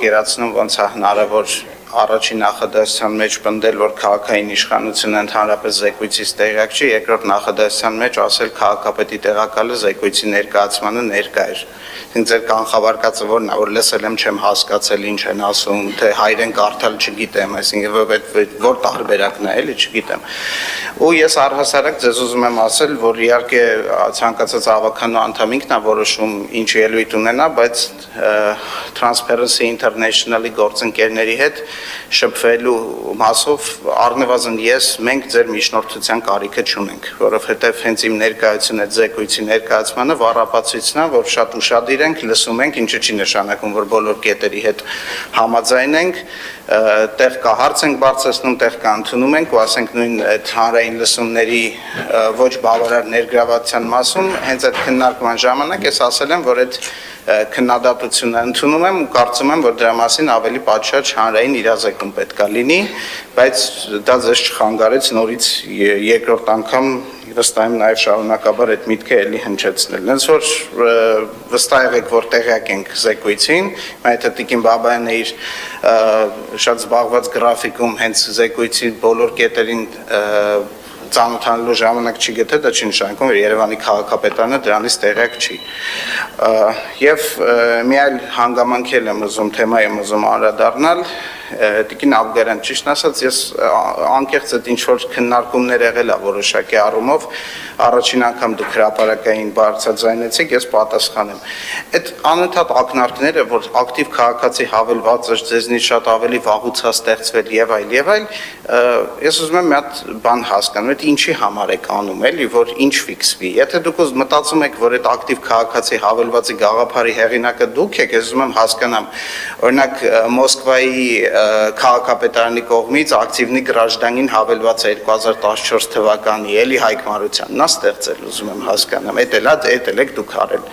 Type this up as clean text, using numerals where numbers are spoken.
պատկերացնում ոնց է հնարավոր առաջին նախադասության մեջ պնդել, որ քաղաքային իշխանությունը ընդհանրապես զեկույցից տեղյակ չի, երկրորդ նախադասության մեջ ասել քաղաքապետի տեղակալը զեկույցի ներկայացմանը ներկա էր։ Ձեր կանխավարկածը որն է, որ լսել եմ, չեմ հասկացել ինչ են ասում, թե հայերեն կարդալ չգիտեմ, այսինքն որ տարբերակն է, էլի չգիտեմ։ Ու ես առհասարակ ձեզ ուզում եմ ասել, որ իհարկե ցանկացած ավականու անդամ ինքն է որոշում ինչ ելույթ ունենա, բայց Transparency International-ի գործընկերների հետ շփվելու մասով առնվազն մենք ձեր միջնորդության կարիքը չունենք, որովհետև հենց իմ ներկայությունը զեկույցի ներկայացմանը վառապացույցն է, որ շատ ուշադիր ենք, լսում ենք, ինչը չի նշանակում, որ բոլոր կետերի հետ համաձայն ենք, տեղ կա հարց ենք բարձրացնում, տեղ կա ընդունում ենք ու ասենք նույն այդ հանրային լսումների ոչ բավարար ներգրավվածության մասում հենց այդ քննարկման ժամանակ ես ասել եմ, որ այդ քննադատությունը ընդունում եմ ու կարծում եմ, որ դրա մասին ավելի պատշաճ հանրային իրազեկում պետք է լինի, բայց դա ձեզ չխանգարեց նորից երկրորդ անգամ վստահ եմ նաև շարունակաբար այդ միտքը էլի հնչեցնել։ Հենց որ վստահ եղեք, որ տեղյակ ենք զեկույցին, այդ Տիկին Բաբայանը իր շատ զբաղված գրաֆիկում հենց զեկույցի բոլոր կետերին ծանոթանալու ժամանակ չի գտել, դա չի նշանակում, որ Երևանի քաղաքապետարանը դրանից տեղյակ չի։ Եվ մի այլ հանգամանք եմ ուզում, թեմա եմ ուզում անդրադառնալ, Տիկին Աբգարյան, ճիշտ ասած, ես անկեղծ այդ ինչ-որ քննարկումներ եղել է որոշակի առումով, առաջին անգամ դուք հրապարակային բարձրաձայնեցիք, ես պատասխանեմ։ Այդ անընդհատ ակնարկները, որ ակտիվ քաղաքացի հավելվածը ձեզնից շատ ավելի վաղուց է ստեղծվել եւ այլ, ես ուզում եմ մի հատ բան հասկանալ, այդ ինչի համար եք անում, էլի, որ ինչ ֆիքսվի։ Եթե դուք մտածում եք, որ այդ ակտիվ քաղաքացի հավելվածի գաղափարի հեղինակը դուք եք, ես ուզում եմ հասկանամ, օրինակ Մոսկվայի քաղաքապետարանի կողմից ակտիվնի գրաժդանին հավելված է 2014 թվականի, էլի Հայկ Մարությանն է ստեղծել, ուզում եմ հասկանամ, էդ էլ եք դուք արել։